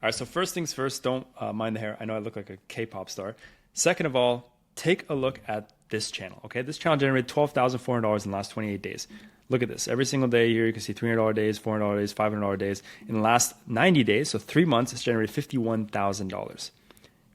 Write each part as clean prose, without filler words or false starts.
All right, so first things first, don't mind the hair. I know I look like a K-pop star. Second of all, take a look at this channel, okay? This channel generated $12,400 in the last 28 days. Look at this. Every single day here, you can see $300 days, $400 days, $500 days. In the last 90 days, so 3 months, it's generated $51,000.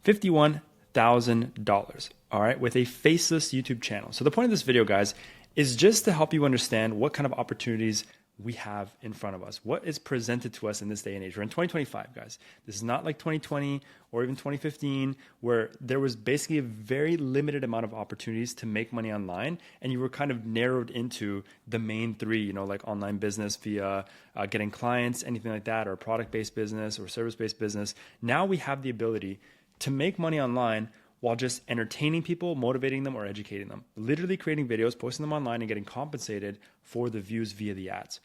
$51,000, all right, with a faceless YouTube channel. So the point of this video, guys, is just to help you understand what kind of opportunities we have in front of us, what is presented to us in this day and age. We're in 2025, guys. This is not like 2020 or even 2015, where there was basically a very limited amount of opportunities to make money online, and you were kind of narrowed into the main three, you know, like online business via getting clients, anything like that, or product-based business or service-based business. Now we have the ability to make money online while just entertaining people, motivating them, or educating them. Literally creating videos, posting them online, and getting compensated for the views via the ads,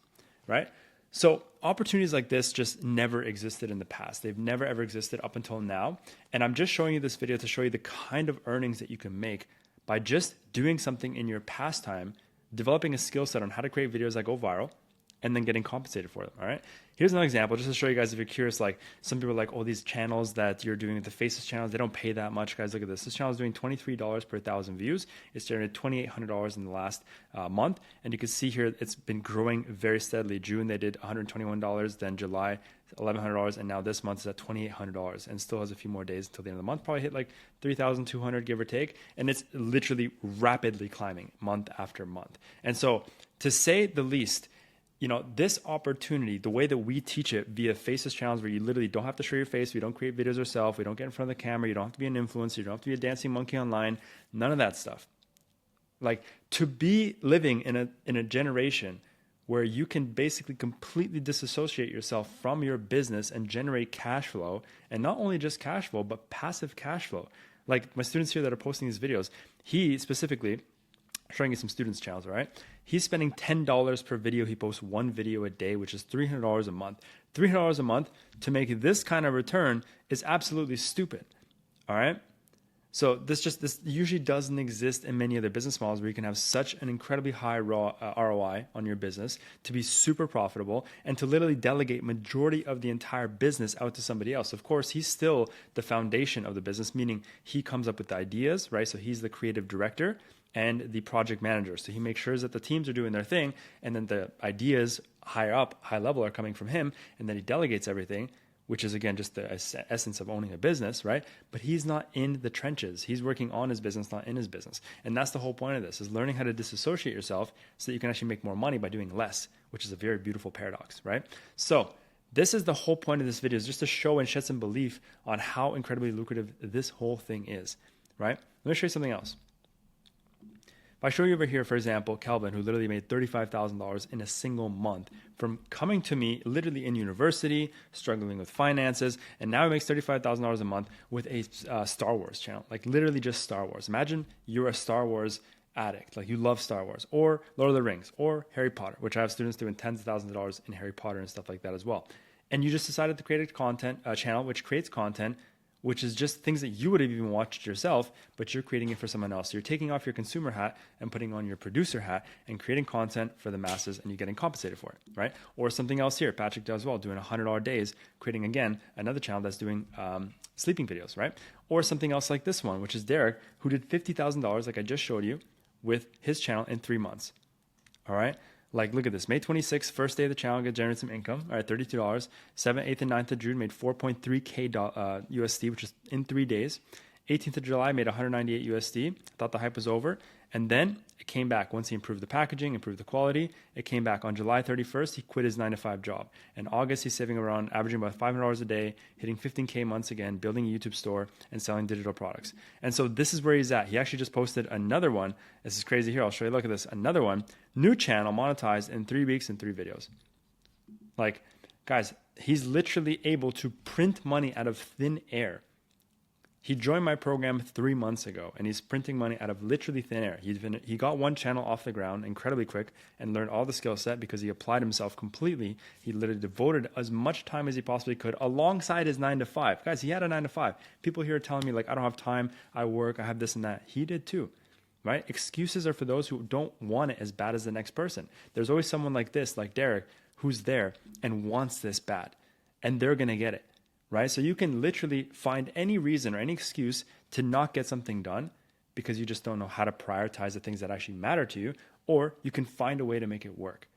right? So opportunities like this just never existed in the past. They've never ever existed up until now. And I'm just showing you this video to show you the kind of earnings that you can make by just doing something in your pastime, developing a skill set on how to create videos that go viral, and then getting compensated for them, all right? Here's another example, just to show you guys if you're curious, like some people are like, oh, these channels that you're doing, the faceless channels, they don't pay that much. Guys, look at this. This channel is doing $23 per 1,000 views. It's generated $2,800 in the last month. And you can see here, it's been growing very steadily. June, they did $121, then July, $1,100, and now this month is at $2,800 and still has a few more days until the end of the month. Probably hit like 3,200, give or take. And it's literally rapidly climbing month after month. And so to say the least, you know, this opportunity, the way that we teach it via faceless channels, where you literally don't have to show your face, we don't create videos ourselves, we don't get in front of the camera, you don't have to be an influencer, you don't have to be a dancing monkey online, none of that stuff. Like, to be living in a generation where you can basically completely disassociate yourself from your business and generate cash flow, and not only just cash flow, but passive cash flow. Like my students here that are posting these videos, he specifically, showing you some students' channels, all right? He's spending $10 per video. He posts one video a day, which is $300 a month. $300 a month to make this kind of return is absolutely stupid, all right? So this usually doesn't exist in many other business models where you can have such an incredibly high ROI on your business, to be super profitable, and to literally delegate majority of the entire business out to somebody else. Of course, he's still the foundation of the business, meaning he comes up with the ideas, right? So he's the creative director and the project manager. So he makes sure that the teams are doing their thing, and then the ideas higher up, high level, are coming from him, and then he delegates everything, which is, again, just the essence of owning a business, right? But he's not in the trenches. He's working on his business, not in his business. And that's the whole point of this, is learning how to disassociate yourself so that you can actually make more money by doing less, which is a very beautiful paradox, right? So this is the whole point of this video, is just to show and shed some belief on how incredibly lucrative this whole thing is, right? Let me show you something else. If I show you over here, for example, Kelvin, who literally made $35,000 in a single month from coming to me literally in university, struggling with finances, and now he makes $35,000 a month with a Star Wars channel, like literally just Star Wars. Imagine you're a Star Wars addict, like you love Star Wars, or Lord of the Rings, or Harry Potter, which I have students doing tens of thousands of dollars in Harry Potter and stuff like that as well. And you just decided to create a channel which creates content which is just things that you would have even watched yourself, but you're creating it for someone else. So you're taking off your consumer hat and putting on your producer hat and creating content for the masses, and you're getting compensated for it, right? Or something else here, Patrick does well, doing $100 days, creating, again, another channel that's doing sleeping videos, right? Or something else like this one, which is Derek, who did $50,000, like I just showed you, with his channel in 3 months, all right? Like, look at this. May 26th, first day of the channel, get generated some income. All right, $32. 7th, 8th, and 9th of June made 4.3K USD, which is in 3 days. 18th of July made 198 USD. Thought the hype was over. And then it came back once he improved the packaging, improved the quality. It came back on July 31st. He quit his 9-to-5 job. In August, he's saving around, averaging about $500 a day, hitting 15K months again, building a YouTube store and selling digital products. And so this is where he's at. He actually just posted another one. This is crazy here. I'll show you. Look at this. Another one. New channel monetized in 3 weeks and 3 videos. Like, guys, he's literally able to print money out of thin air. He joined my program 3 months ago, and he's printing money out of literally thin air. He got one channel off the ground incredibly quick and learned all the skill set because he applied himself completely. He literally devoted as much time as he possibly could alongside his 9-to-5. Guys, he had a 9-to-5. People here are telling me, like, I don't have time, I work, I have this and that. He did too, right? Excuses are for those who don't want it as bad as the next person. There's always someone like this, like Derek, who's there and wants this bad, and they're going to get it. right? So you can literally find any reason or any excuse to not get something done because you just don't know how to prioritize the things that actually matter to you, or you can find a way to make it work,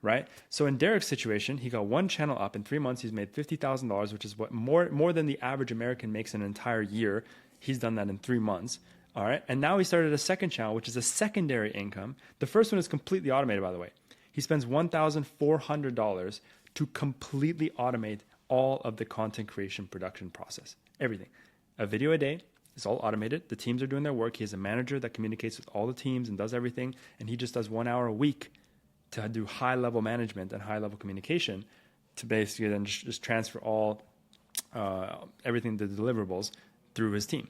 right? So in Derek's situation, he got one channel up in 3 months. He's made $50,000, which is what more than the average American makes in an entire year. He's done that in 3 months. All right. And now he started a second channel, which is a secondary income. The first one is completely automated, by the way. He spends $1,400 to completely automate all of the content creation production process. Everything. A video a day is all automated. The teams are doing their work. He has a manager that communicates with all the teams and does everything. And he just does 1 hour a week to do high level management and high level communication to basically then just transfer all everything, the deliverables through his team.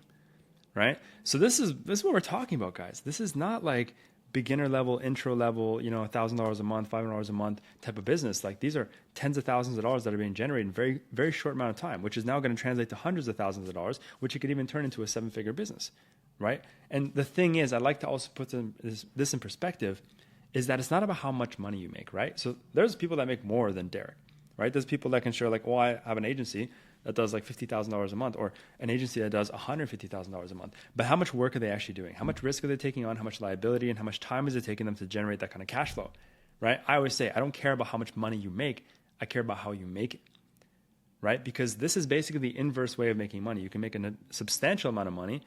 Right? So this is what we're talking about, guys. This is not like beginner level, intro level, $1,000 a month, $500 a month type of business. Like these are tens of thousands of dollars that are being generated in very, very short amount of time, which is now going to translate to hundreds of thousands of dollars, which you could even turn into a 7-figure business, right? And the thing is, I'd like to also put this in perspective, is that it's not about how much money you make, right? So there's people that make more than Derek, right? There's people that can share like, I have an agency that does like $50,000 a month, or an agency that does $150,000 a month. But how much work are they actually doing? How much risk are they taking on? How much liability and how much time is it taking them to generate that kind of cash flow, right? I always say, I don't care about how much money you make. I care about how you make it, right? Because this is basically the inverse way of making money. You can make a substantial amount of money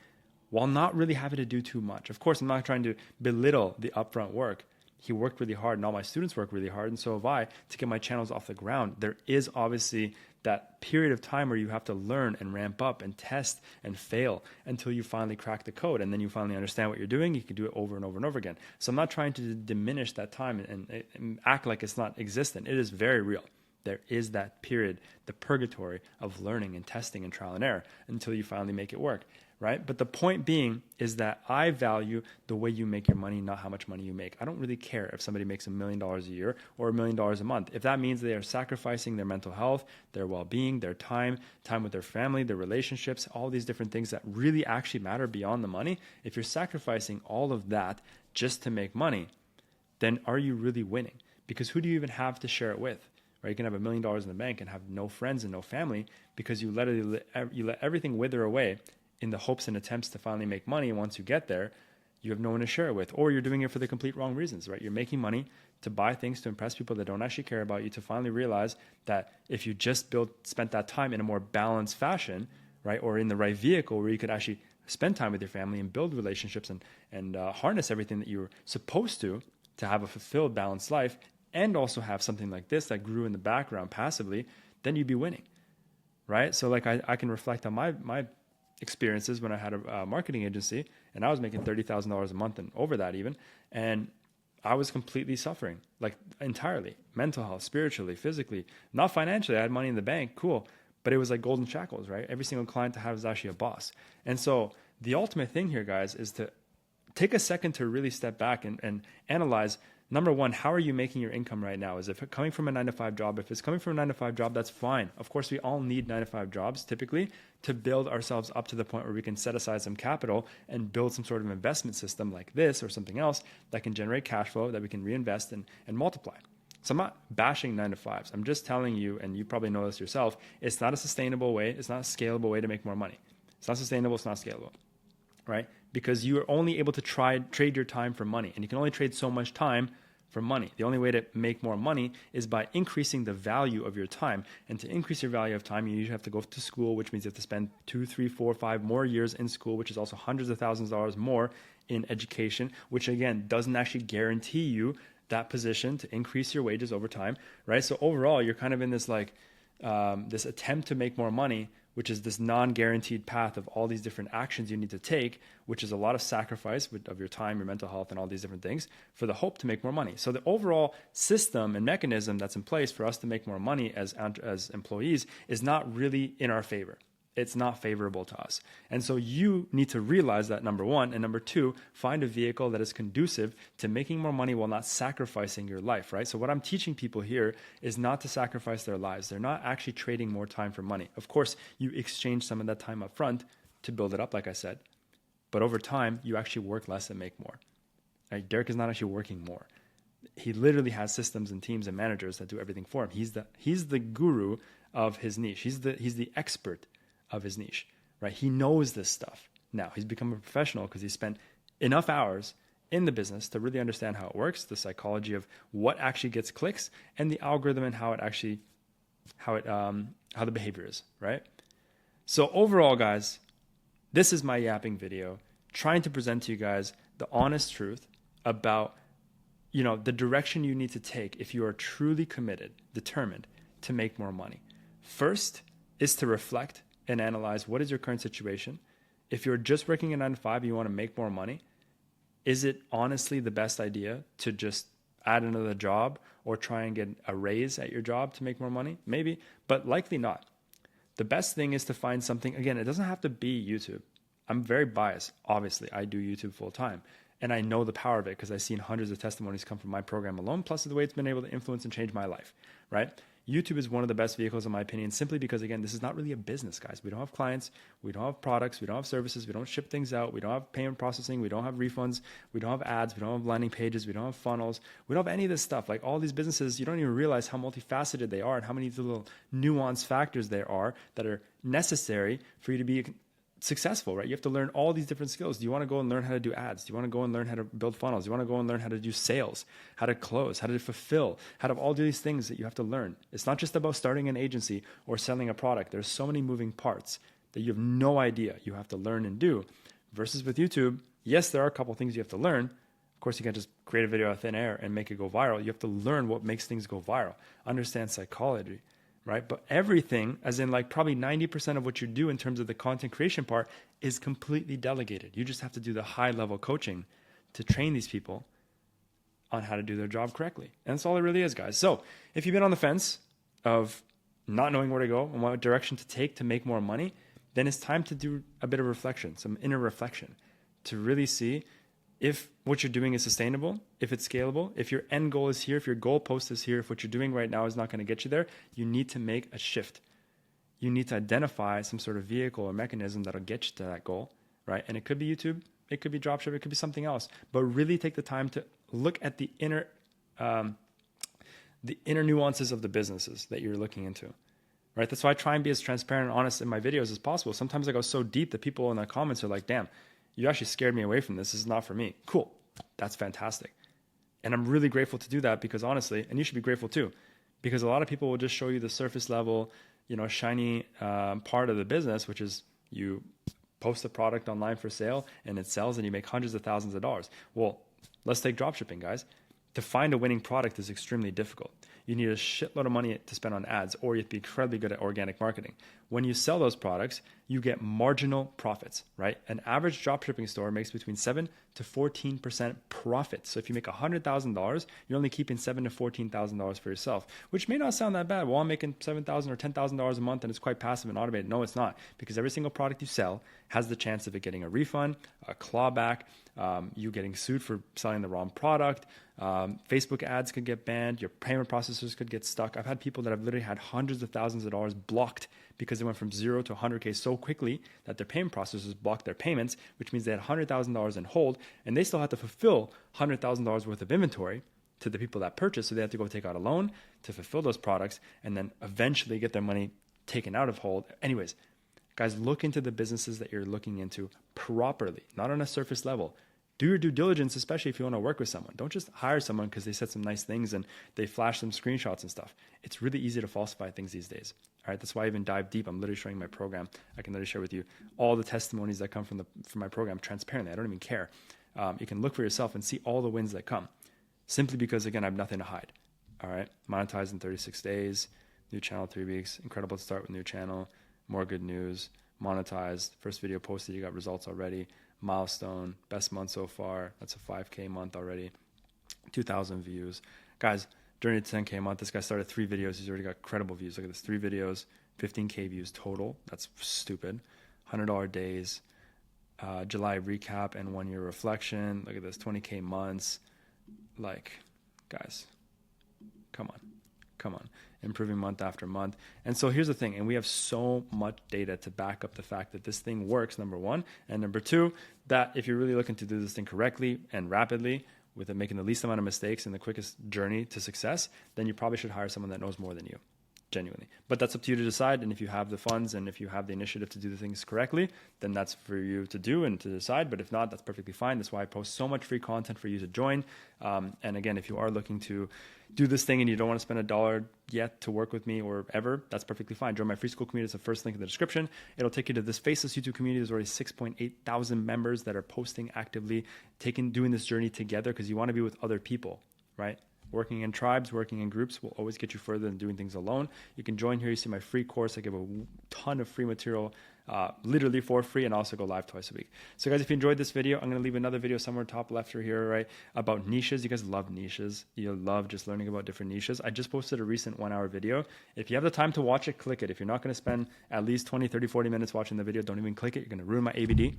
while not really having to do too much. Of course, I'm not trying to belittle the upfront work. He worked really hard and all my students work really hard, and so have I, to get my channels off the ground. There is obviously that period of time where you have to learn and ramp up and test and fail until you finally crack the code, and then you finally understand what you're doing. You can do it over and over and over again. So I'm not trying to diminish that time and act like it's not existent. It is very real. There is that period, the purgatory of learning and testing and trial and error until you finally make it work, right? But the point being is that I value the way you make your money, not how much money you make. I don't really care if somebody makes $1 million a year or $1 million a month. If that means they are sacrificing their mental health, their well-being, their time with their family, their relationships, all these different things that really actually matter beyond the money, if you're sacrificing all of that just to make money, then are you really winning? Because who do you even have to share it with? Right? You can have $1 million in the bank and have no friends and no family because you let everything wither away in the hopes and attempts to finally make money. And once you get there, you have no one to share it with, or you're doing it for the complete wrong reasons, right? You're making money to buy things to impress people that don't actually care about you, to finally realize that if you just spent that time in a more balanced fashion, right? Or in the right vehicle where you could actually spend time with your family and build relationships and harness everything that you're supposed to have a fulfilled, balanced life, and also have something like this that grew in the background passively, then you'd be winning, right? So like I can reflect on my experiences when I had a marketing agency and I was making $30,000 a month and over that even. And I was completely suffering, like entirely, mental health, spiritually, physically, not financially. I had money in the bank, cool. But it was like golden shackles, right? Every single client I had was actually a boss. And so the ultimate thing here, guys, is to take a second to really step back and analyze, number one, how are you making your income right now? Is it coming from a 9-to-5 job? If it's coming from a 9-to-5 job, that's fine. Of course, we all need 9-to-5 jobs typically to build ourselves up to the point where we can set aside some capital and build some sort of investment system like this or something else that can generate cash flow that we can reinvest and multiply. So I'm not bashing 9-to-5s. I'm just telling you, and you probably know this yourself, it's not a sustainable way. It's not a scalable way to make more money. It's not sustainable. It's not scalable, right? Because you are only able to trade your time for money, and you can only trade so much time for money. The only way to make more money is by increasing the value of your time. And to increase your value of time, you usually have to go to school, which means you have to spend 2, 3, 4, 5 more years in school, which is also hundreds of thousands of dollars more in education, which again doesn't actually guarantee you that position to increase your wages over time, right? So overall, you're kind of in this like this attempt to make more money, which is this non-guaranteed path of all these different actions you need to take, which is a lot of sacrifice of your time, your mental health, and all these different things for the hope to make more money. So the overall system and mechanism that's in place for us to make more money as employees is not really in our favor. It's not favorable to us. And so you need to realize that, number one, and number two, find a vehicle that is conducive to making more money while not sacrificing your life, right? So what I'm teaching people here is not to sacrifice their lives. They're not actually trading more time for money. Of course, you exchange some of that time up front to build it up, like I said. But over time, you actually work less and make more. Right? Derek is not actually working more. He literally has systems and teams and managers that do everything for him. He's the guru of his niche. He's the expert of his niche, right? He knows this stuff. Now he's become a professional because he spent enough hours in the business to really understand how it works, the psychology of what actually gets clicks, and the algorithm and how the behavior is, right? So overall, guys, this is my yapping video, trying to present to you guys the honest truth about, the direction you need to take if you are truly committed, determined to make more money. First is to reflect and analyze what is your current situation. If you're just working a 9 to 5 and you want to make more money, is it honestly the best idea to just add another job or try and get a raise at your job to make more money? Maybe, but likely not. The best thing is to find something, again, it doesn't have to be YouTube. I'm very biased. Obviously, I do YouTube full time. And I know the power of it because I've seen hundreds of testimonies come from my program alone, plus the way it's been able to influence and change my life, right? YouTube is one of the best vehicles in my opinion, simply because, again, this is not really a business, guys. We don't have clients. We don't have products. We don't have services. We don't ship things out. We don't have payment processing. We don't have refunds. We don't have ads. We don't have landing pages. We don't have funnels. We don't have any of this stuff. Like all these businesses, you don't even realize how multifaceted they are and how many little nuanced factors there are that are necessary for you to be successful, right? You have to learn all these different skills. Do you want to go and learn how to do ads? Do you want to go and learn how to build funnels? Do you want to go and learn how to do sales, how to close, how to fulfill, how to all do these things that you have to learn? It's not just about starting an agency or selling a product. There's so many moving parts that you have no idea you have to learn and do. Versus with YouTube, yes, there are a couple of things you have to learn. Of course, you can't just create a video out of thin air and make it go viral. You have to learn what makes things go viral, understand psychology, right? But everything, as in like probably 90% of what you do in terms of the content creation part, is completely delegated. You just have to do the high level coaching to train these people on how to do their job correctly. And that's all it really is, guys. So if you've been on the fence of not knowing where to go and what direction to take to make more money, then it's time to do a bit of reflection, some inner reflection, to really see if what you're doing is sustainable, if it's scalable, if your end goal is here, if your goal post is here, if what you're doing right now is not going to get you there, you need to make a shift. You need to identify some sort of vehicle or mechanism that'll get you to that goal, right? And it could be YouTube, it could be dropship, it could be something else. But really take the time to look at the inner nuances of the businesses that you're looking into, right? That's why I try and be as transparent and honest in my videos as possible. Sometimes I go so deep that people in the comments are like, damn, you actually scared me away from this. This is not for me. Cool. That's fantastic. And I'm really grateful to do that because honestly, and you should be grateful too, because a lot of people will just show you the surface level, shiny part of the business, which is you post a product online for sale and it sells and you make hundreds of thousands of dollars. Well, let's take dropshipping, guys. To find a winning product is extremely difficult. You need a shitload of money to spend on ads, or you have to be incredibly good at organic marketing. When you sell those products, you get marginal profits, right? An average dropshipping store makes between 7 to 14% profit. So if you make $100,000, you're only keeping $7,000 to $14,000 for yourself, which may not sound that bad. Well, I'm making $7,000 or $10,000 a month and it's quite passive and automated. No, it's not, because every single product you sell has the chance of it getting a refund, a clawback, you getting sued for selling the wrong product. Facebook ads could get banned. Your payment processors could get stuck. I've had people that have literally had hundreds of thousands of dollars blocked because they went from 0 to 100K so quickly that their payment processors blocked their payments, which means they had $100,000 in hold and they still had to fulfill $100,000 worth of inventory to the people that purchased. So they had to go take out a loan to fulfill those products and then eventually get their money taken out of hold. Anyways, guys, look into the businesses that you're looking into properly, not on a surface level. Do your due diligence, especially if you want to work with someone. Don't just hire someone because they said some nice things and they flash some screenshots and stuff. It's really easy to falsify things these days. All right, that's why I even dive deep. I'm literally showing my program. I can literally share with you all the testimonies that come from my program transparently. I don't even care. You can look for yourself and see all the wins that come, simply because, again, I have nothing to hide. All right, monetized in 36 days, new channel 3 weeks, incredible to start with new channel, more good news, monetized, first video posted, you got results already, milestone, best month so far, that's a 5K month already, 2,000 views. Guys, during the 10K month, this guy started 3 videos, he's already got credible views. Look at this, 3 videos, 15K views total, that's stupid, $100 days, July recap and 1 year reflection, look at this, 20K months, like, guys, come on, improving month after month. And so here's the thing, and we have so much data to back up the fact that this thing works, number one, and number two, that if you're really looking to do this thing correctly and rapidly with it making the least amount of mistakes and the quickest journey to success, then you probably should hire someone that knows more than you. genuinely. But that's up to you to decide. And if you have the funds and if you have the initiative to do the things correctly, then that's for you to do and to decide. But if not, that's perfectly fine. That's why I post so much free content for you to join. And again, if you are looking to do this thing and you don't want to spend $1 yet to work with me or ever, that's perfectly fine. Join my free school community. It's the first link in the description. It'll take you to this faceless YouTube community. There's already 6.8 thousand members that are posting actively, doing this journey together, because you want to be with other people, right? Working in tribes, working in groups will always get you further than doing things alone. You can join here. You see my free course. I give a ton of free material, literally for free, and also go live twice a week. So guys, if you enjoyed this video, I'm going to leave another video somewhere top left or here, right, about niches. You guys love niches. You love just learning about different niches. I just posted a recent 1-hour video. If you have the time to watch it, click it. If you're not going to spend at least 20, 30, 40 minutes watching the video, don't even click it. You're going to ruin my ABD.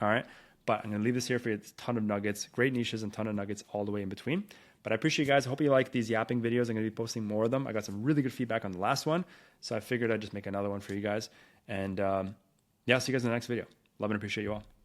All right. But I'm going to leave this here for you. It's a ton of nuggets, great niches and ton of nuggets all the way in between. But I appreciate you guys. I hope you like these yapping videos. I'm going to be posting more of them. I got some really good feedback on the last one. So I figured I'd just make another one for you guys. And yeah, I'll see you guys in the next video. Love and appreciate you all.